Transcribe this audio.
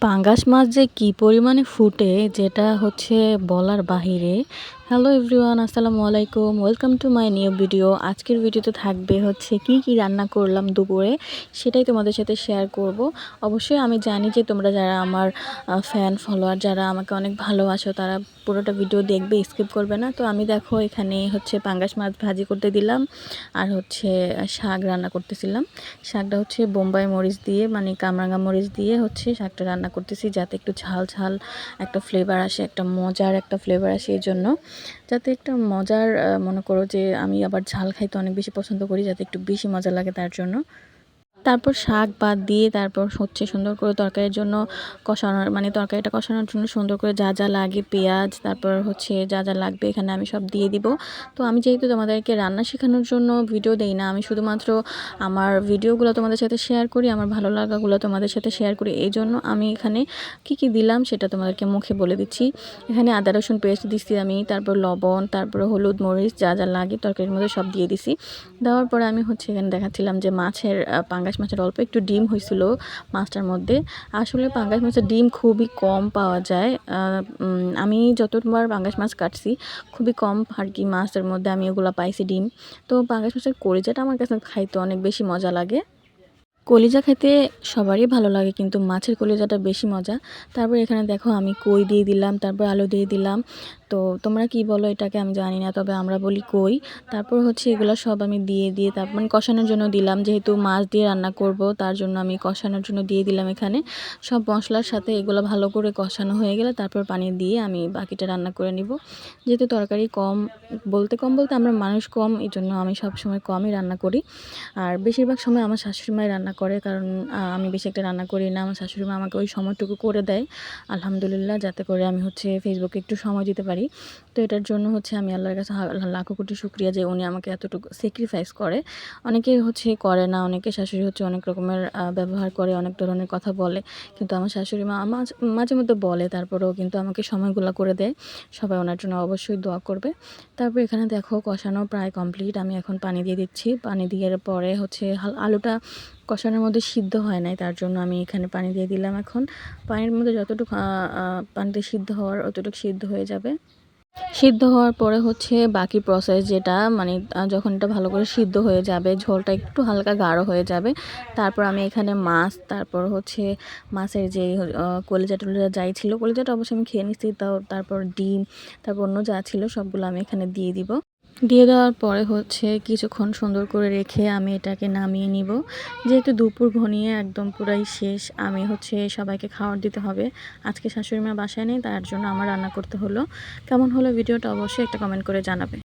পাঙ্গাস মাছ যে কি পরিমাণে ফুটে যেটা হচ্ছে বলার বাহিরে। হ্যালো এভরিওয়ান, আসসালামু আলাইকুম, welcome to my new video. আজকের ভিডিওতে থাকবে হচ্ছে কি রান্না করলাম দুপুরে, সেটাই তোমাদের সাথে শেয়ার করব। অবশ্যই আমি জানি যে তোমরা যারা আমার ফ্যান ফলোয়ার, যারা আমাকে অনেক ভালোবাসো, তারা পুরোটা ভিডিও দেখবে, স্কিপ করবে না। তো আমি দেখো এখানে হচ্ছে পাঙ্গাস মাছ ভাজি করতে দিলাম, আর হচ্ছে শাক রান্না করতেছিলাম। শাকটা হচ্ছে বোম্বাই মরিচ দিয়ে, মানে কামরাঙা মরিচ দিয়ে হচ্ছে শাকটা রান্না করতেছি, যাতে একটু ঝাল ঝাল একটা ফ্লেভার আসে, একটা মজার একটা ফ্লেভার আসে। এই জন্য যাতে একটা মজার, মনে করো যে আমি আবার ঝাল খাইতে অনেক বেশি পছন্দ করি, যাতে একটু বেশি মজা লাগে তার জন্য। তারপর শাক বাদ দিয়ে তারপর হচ্ছে সুন্দর করে তরকারির জন্য কষানোর, মানে তরকারিটা কষানোর জন্য সুন্দর করে যা যা লাগে, পেঁয়াজ, তারপর হচ্ছে যা যা লাগবে এখানে আমি সব দিয়ে দিব। তো আমি যেহেতু তোমাদেরকে রান্না শেখানোর জন্য ভিডিও দেই না, আমি শুধুমাত্র আমার ভিডিওগুলো তোমাদের সাথে শেয়ার করি, আমার ভালো লাগাগুলো তোমাদের সাথে শেয়ার করি। এই জন্য আমি এখানে কি দিলাম সেটা তোমাদেরকে মুখে বলে দিচ্ছি। এখানে আদা রসুন পেস্ট দিচ্ছি আমি, তারপর লবণ, তারপর হলুদ মরিচ যা যা লাগে তরকারির মধ্যে সব দিয়ে দিছি। দেওয়ার পরে আমি হচ্ছে এখানে দেখাচ্ছিলাম যে মাছের, পাঙ্গাস মাছের অল্প একটু ডিম হয়েছিল মাছটার মধ্যে। আসলে পাঙ্গাস মাছের ডিম খুবই কম পাওয়া যায়। আমি যতবার পাঙ্গাস মাছ কাটছি খুবই কম আর কি মাছের মধ্যে আমি ওগুলো পাইছি ডিম। তো পাঙ্গাস মাছের কলিজাটা আমার কাছে খাইতে অনেক বেশি মজা লাগে। কলিজা খেতে সবারই ভালো লাগে, কিন্তু মাছের কলিজাটা বেশি মজা। তারপর এখানে দেখো আমি কই দিয়ে দিলাম, তারপর আলু দিয়ে দিলাম। তো তোমরা কি বলো এটাকে আমি জানি না, তবে আমরা বলি কই। তারপর হচ্ছে এগুলো সব আমি দিয়ে তারপর মানে কষানোর জন্য দিলাম, যেহেতু মাছ দিয়ে রান্না করব তার জন্য আমি কষানোর জন্য দিয়ে দিলাম। এখানে সব মশলার সাথে এগুলো ভালো করে কষানো হয়ে গেলে তারপর পানি দিয়ে আমি বাকিটা রান্না করে নিব। যেহেতু তরকারি কম, বলতে আমরা মানুষ কম, এই জন্য আমি সবসময় কমই রান্না করি। আর বেশিরভাগ সময় আমার শাশুড়িমাই রান্না করে, কারণ আমি বেশি একটা রান্না করি না। আমার শাশুড়ি মা আমাকে ওই সময়টুকু করে দেয়, আলহামদুলিল্লাহ, যাতে করে আমি হচ্ছে ফেসবুকে একটু সময় দিতে পারি। তো এটার জন্য হচ্ছে আমি আল্লাহর কাছে লাখো কোটি শুকরিয়া যে উনি আমাকে এতটুকু স্যাক্রিফাইস করে। অনেকে হচ্ছে করে না, অনেকে শাশুড়ি হচ্ছে অনেক রকমের ব্যবহার করে, অনেক ধরনের কথা বলে, কিন্তু আমার শাশুড়ি মা মাঝে মধ্যে বলে, তারপরেও কিন্তু আমাকে সময়গুলো করে দেয়। সবাই ওনার জন্য অবশ্যই দোয়া করবে। তারপর এখানে দেখো কষানো প্রায় কমপ্লিট, আমি এখন পানি দিয়ে দিচ্ছি। পানি দিয়ে পরে হচ্ছে আলুটা কষানোর মধ্যে সিদ্ধ হয় নাই, তার জন্য আমি এখানে পানি দিয়ে দিলাম। এখন পানির মধ্যে যতটুকু পানিতে সিদ্ধ হওয়ার অতটুকু সিদ্ধ হয়ে যাবে। সিদ্ধ হওয়ার পরে হচ্ছে বাকি প্রসেস যেটা, মানে যখন এটা ভালো করে সিদ্ধ হয়ে যাবে, ঝোলটা একটু হালকা গাঢ় হয়ে যাবে, তারপর আমি এখানে মাছ, তারপর হচ্ছে মাছের যে কলিজা টলিজা যাই ছিল, কলিজাটা অবশ্যই আমি খেয়ে নিচ্ছি, তারপর ডিম, তারপর অন্য যা ছিল সবগুলো আমি এখানে দিয়ে দিব। দিয়ে দেওয়ার পরে হচ্ছে কিছুক্ষণ সুন্দর করে রেখে আমি এটাকে নামিয়ে নিব। যেহেতু দুপুর ঘনিয়ে একদম পুরাই শেষ, আমি হচ্ছে সবাইকে খাবার দিতে হবে। আজকে শাশুড়ি মা বাসায় নেই, তার জন্য আমার রান্না করতে হলো। কেমন হলো ভিডিওটা অবশ্যই একটা কমেন্ট করে জানাবে।